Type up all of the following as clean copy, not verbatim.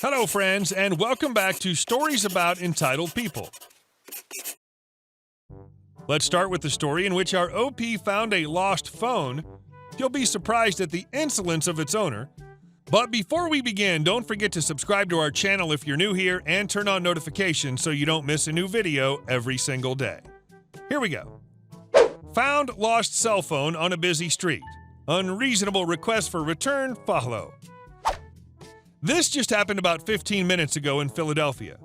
Hello, friends, and welcome back to Stories About Entitled People. Let's start with the story in which our OP found a lost phone. You'll be surprised at the insolence of its owner. But before we begin, don't forget to subscribe to our channel if you're new here and turn on notifications so you don't miss a new video every single day. Here we go. Found lost cell phone on a busy street. Unreasonable request for return follow. This just happened about 15 minutes ago in Philadelphia.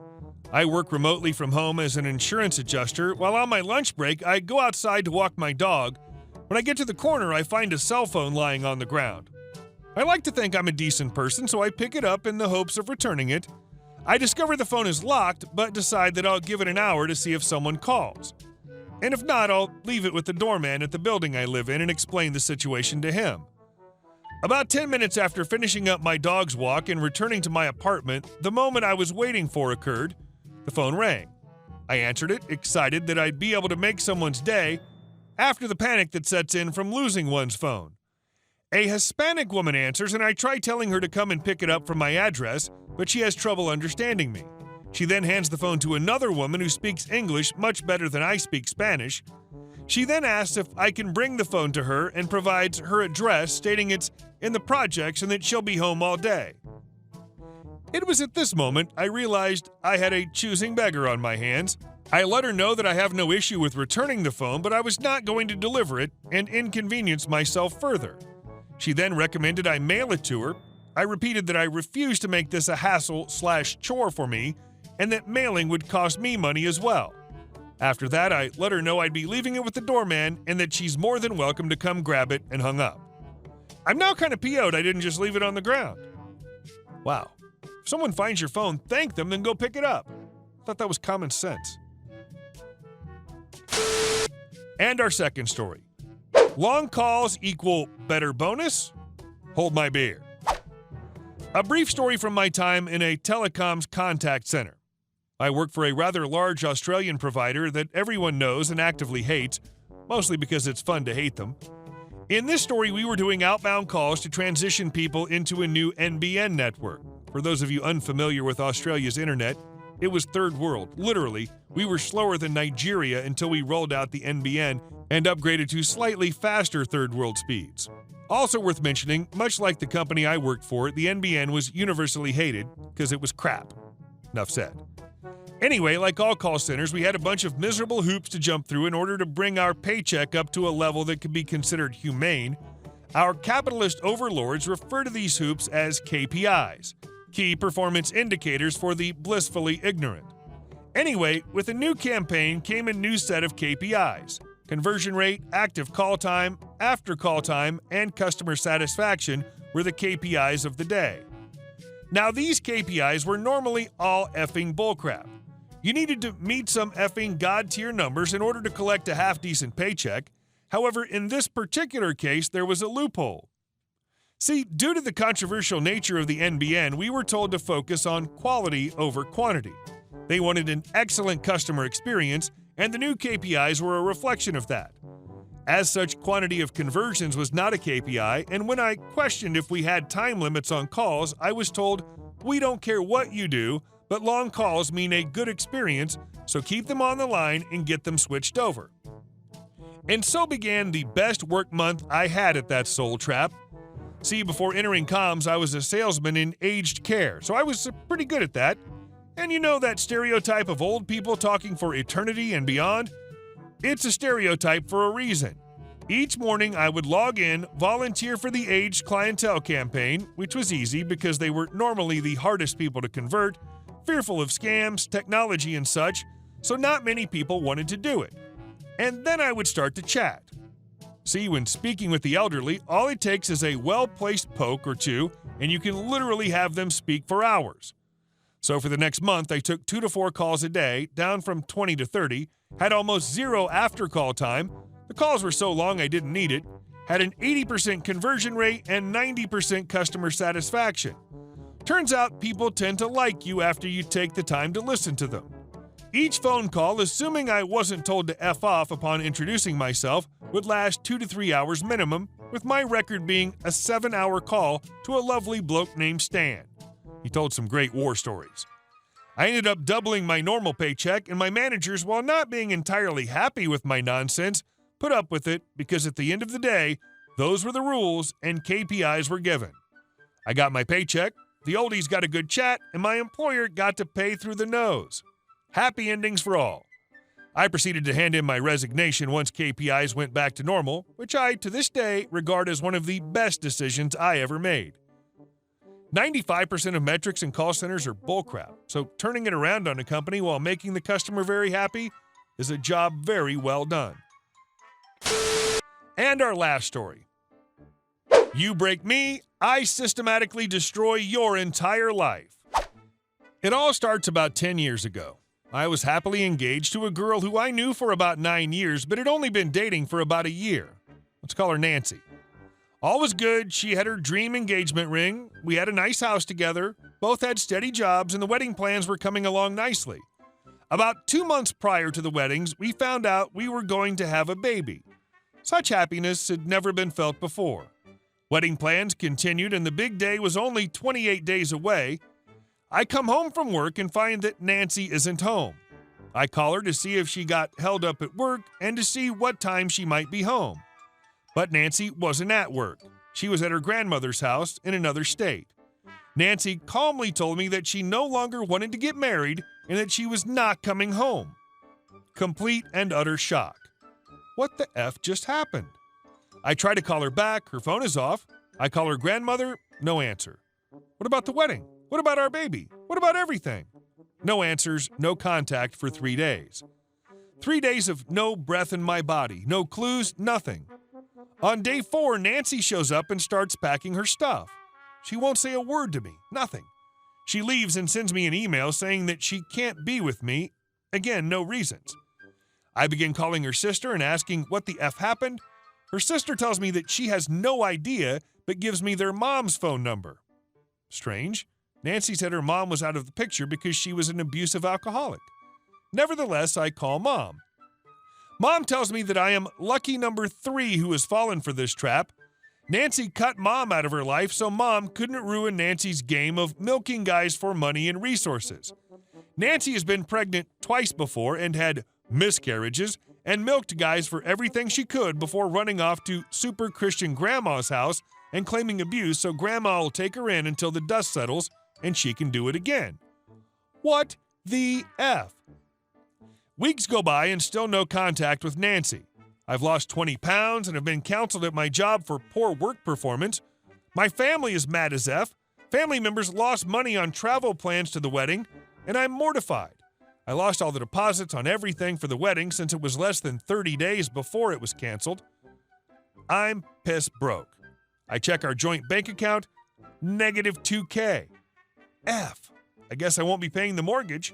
I work remotely from home as an insurance adjuster. While on my lunch break, I go outside to walk my dog. When I get to the corner, I find a cell phone lying on the ground. I like to think I'm a decent person, so I pick it up in the hopes of returning it. I discover the phone is locked, but decide that I'll give it an hour to see if someone calls. And if not, I'll leave it with the doorman at the building I live in and explain the situation to him. About 10 minutes after finishing up my dog's walk and returning to my apartment, the moment I was waiting for occurred. The phone rang. I answered it, excited that I'd be able to make someone's day after the panic that sets in from losing one's phone. A Hispanic woman answers, and I try telling her to come and pick it up from my address, but she has trouble understanding me. She then hands the phone to another woman who speaks English much better than I speak Spanish. She then asks if I can bring the phone to her and provides her address, stating it's in the projects and that she'll be home all day. It was at this moment I realized I had a choosing beggar on my hands. I let her know that I have no issue with returning the phone, but I was not going to deliver it and inconvenience myself further. She then recommended I mail it to her. I repeated that I refused to make this a hassle/chore for me and that mailing would cost me money as well. After that, I let her know I'd be leaving it with the doorman and that she's more than welcome to come grab it, and hung up. I'm now kind of PO'd I didn't just leave it on the ground. Wow. If someone finds your phone, thank them, then go pick it up. I thought that was common sense. And our second story. Long calls equal better bonus? Hold my beer. A brief story from my time in a telecoms contact center. I work for a rather large Australian provider that everyone knows and actively hates, mostly because it's fun to hate them. In this story, we were doing outbound calls to transition people into a new NBN network. For those of you unfamiliar with Australia's internet, it was third world. Literally, we were slower than Nigeria until we rolled out the NBN and upgraded to slightly faster third world speeds. Also worth mentioning, much like the company I worked for, the NBN was universally hated because it was crap. Enough said. Anyway, like all call centers, we had a bunch of miserable hoops to jump through in order to bring our paycheck up to a level that could be considered humane. Our capitalist overlords refer to these hoops as KPIs, key performance indicators for the blissfully ignorant. Anyway, with a new campaign came a new set of KPIs. Conversion rate, active call time, after call time, and customer satisfaction were the KPIs of the day. Now, these KPIs were normally all effing bullcrap. You needed to meet some effing god-tier numbers in order to collect a half-decent paycheck. However, in this particular case, there was a loophole. See, due to the controversial nature of the NBN, we were told to focus on quality over quantity. They wanted an excellent customer experience, and the new KPIs were a reflection of that. As such, quantity of conversions was not a KPI, and when I questioned if we had time limits on calls, I was told, "We don't care what you do, but long calls mean a good experience, so keep them on the line and get them switched over." And so began the best work month I had at that soul trap. See, before entering comms, I was a salesman in aged care, so I was pretty good at that. And you know that stereotype of old people talking for eternity and beyond? It's a stereotype for a reason. Each morning, I would log in, volunteer for the aged clientele campaign, which was easy because they were normally the hardest people to convert, fearful of scams, technology, and such, so not many people wanted to do it. And then I would start to chat. See, when speaking with the elderly, all it takes is a well-placed poke or two, and you can literally have them speak for hours. So for the next month, I took 2 to 4 calls a day, down from 20 to 30, had almost zero after-call time, the calls were so long I didn't need it, had an 80% conversion rate and 90% customer satisfaction. Turns out people tend to like you after you take the time to listen to them. Each phone call, assuming I wasn't told to F off upon introducing myself, would last 2 to 3 hours minimum, with my record being a 7-hour call to a lovely bloke named Stan. He told some great war stories. I ended up doubling my normal paycheck, and my managers, while not being entirely happy with my nonsense, put up with it because at the end of the day, those were the rules and KPIs were given. I got my paycheck, the oldies got a good chat, and my employer got to pay through the nose. Happy endings for all. I proceeded to hand in my resignation once KPIs went back to normal, which I, to this day, regard as one of the best decisions I ever made. 95% of metrics in call centers are bullcrap, so turning it around on a company while making the customer very happy is a job very well done. And our last story. You break me, I systematically destroy your entire life. It all starts about 10 years ago. I was happily engaged to a girl who I knew for about 9 years, but had only been dating for about a year. Let's call her Nancy. All was good. She had her dream engagement ring. We had a nice house together. Both had steady jobs, and the wedding plans were coming along nicely. About 2 months prior to the weddings, we found out we were going to have a baby. Such happiness had never been felt before. Wedding plans continued, and the big day was only 28 days away. I come home from work and find that Nancy isn't home. I call her to see if she got held up at work and to see what time she might be home. But Nancy wasn't at work. She was at her grandmother's house in another state. Nancy calmly told me that she no longer wanted to get married and that she was not coming home. Complete and utter shock. What the F just happened? I try to call her back. Her phone is off. I call her grandmother. No answer. What about the wedding? What about our baby? What about everything? No answers, no contact for 3 days. 3 days of no breath in my body, no clues, nothing. On day 4, Nancy shows up and starts packing her stuff. She won't say a word to me, nothing. She leaves and sends me an email saying that she can't be with me. Again, no reasons. I begin calling her sister and asking what the F happened. Her sister tells me that she has no idea, but gives me their mom's phone number. Strange. Nancy said her mom was out of the picture because she was an abusive alcoholic. Nevertheless, I call Mom. Mom tells me that I am lucky number 3 who has fallen for this trap. Nancy cut Mom out of her life so Mom couldn't ruin Nancy's game of milking guys for money and resources. Nancy has been pregnant twice before and had miscarriages and milked guys for everything she could before running off to super Christian grandma's house and claiming abuse so grandma will take her in until the dust settles and she can do it again. What the F? Weeks go by and still no contact with Nancy. I've lost 20 pounds and have been counseled at my job for poor work performance. My family is mad as F. Family members lost money on travel plans to the wedding, and I'm mortified. I lost all the deposits on everything for the wedding since it was less than 30 days before it was canceled. I'm piss broke. I check our joint bank account, negative $2K. F. I guess I won't be paying the mortgage.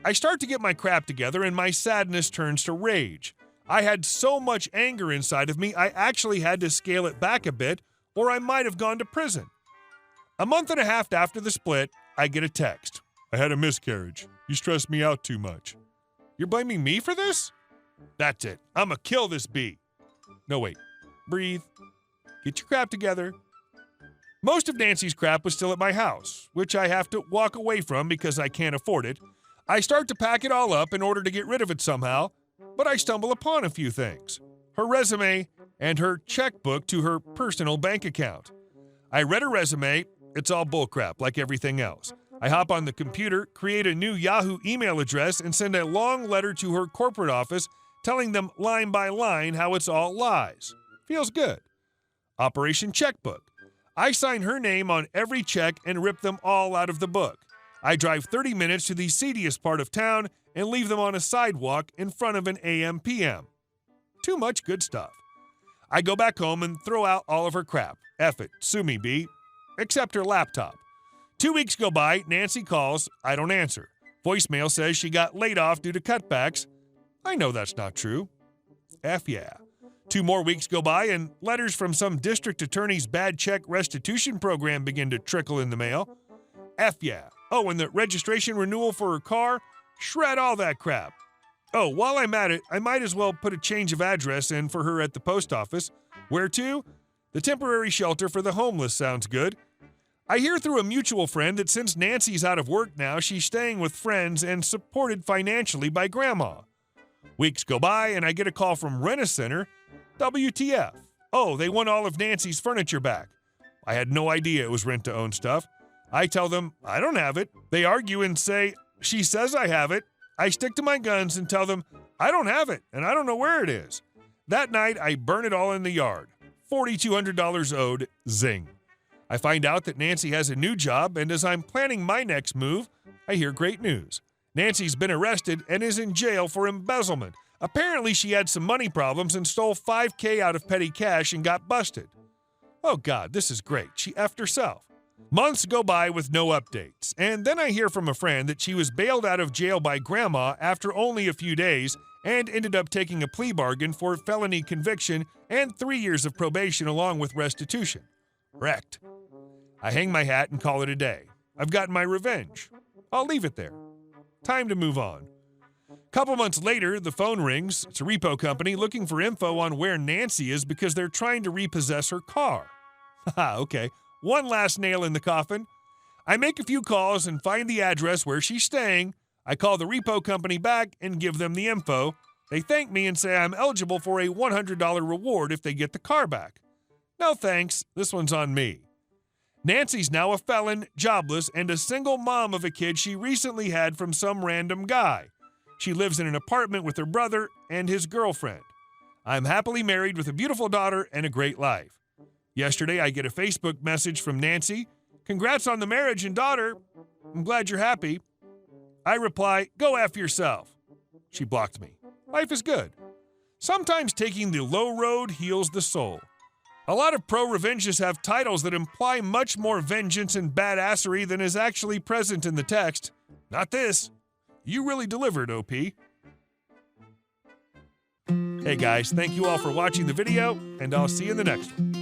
I start to get my crap together and my sadness turns to rage. I had so much anger inside of me, I actually had to scale it back a bit, or I might have gone to prison. A month and a half after the split, I get a text. I had a miscarriage. You stressed me out too much. You're blaming me for this? That's it. I'ma kill this bee. No, wait. Breathe. Get your crap together. Most of Nancy's crap was still at my house, which I have to walk away from because I can't afford it. I start to pack it all up in order to get rid of it somehow, but I stumble upon a few things. Her resume and her checkbook to her personal bank account. I read her resume. It's all bullcrap, like everything else. I hop on the computer, create a new Yahoo email address, and send a long letter to her corporate office telling them line by line how it's all lies. Feels good. Operation Checkbook. I sign her name on every check and rip them all out of the book. I drive 30 minutes to the seediest part of town and leave them on a sidewalk in front of an AM/PM. Too much good stuff. I go back home and throw out all of her crap. F it, sue me, B. Except her laptop. 2 weeks go by, Nancy calls, I don't answer. Voicemail says she got laid off due to cutbacks. I know that's not true. F yeah. 2 more weeks go by and letters from some district attorney's bad check restitution program begin to trickle in the mail. F yeah. Oh, and the registration renewal for her car? Shred all that crap. Oh, while I'm at it, I might as well put a change of address in for her at the post office. Where to? The temporary shelter for the homeless sounds good. I hear through a mutual friend that since Nancy's out of work now, she's staying with friends and supported financially by Grandma. Weeks go by and I get a call from Rent-A-Center. WTF? Oh, they want all of Nancy's furniture back. I had no idea it was rent-to-own stuff. I tell them I don't have it. They argue and say, she says I have it. I stick to my guns and tell them I don't have it and I don't know where it is. That night, I burn it all in the yard. $4,200 owed, zing. I find out that Nancy has a new job, and as I'm planning my next move, I hear great news. Nancy's been arrested and is in jail for embezzlement. Apparently, she had some money problems and stole $5,000 out of petty cash and got busted. Oh God, this is great. She effed herself. Months go by with no updates, and then I hear from a friend that she was bailed out of jail by Grandma after only a few days and ended up taking a plea bargain for felony conviction and 3 years of probation along with restitution. Wrecked. I hang my hat and call it a day. I've gotten my revenge. I'll leave it there. Time to move on. Couple months later, the phone rings. It's a repo company looking for info on where Nancy is because they're trying to repossess her car. Haha, okay. One last nail in the coffin. I make a few calls and find the address where she's staying. I call the repo company back and give them the info. They thank me and say I'm eligible for a $100 reward if they get the car back. No thanks, this one's on me. Nancy's now a felon, jobless, and a single mom of a kid she recently had from some random guy. She lives in an apartment with her brother and his girlfriend. I'm happily married with a beautiful daughter and a great life. Yesterday, I get a Facebook message from Nancy. Congrats on the marriage and daughter. I'm glad you're happy. I reply, go F yourself. She blocked me. Life is good. Sometimes taking the low road heals the soul. A lot of pro-revengers have titles that imply much more vengeance and badassery than is actually present in the text. Not this. You really delivered, OP. Hey guys, thank you all for watching the video, and I'll see you in the next one.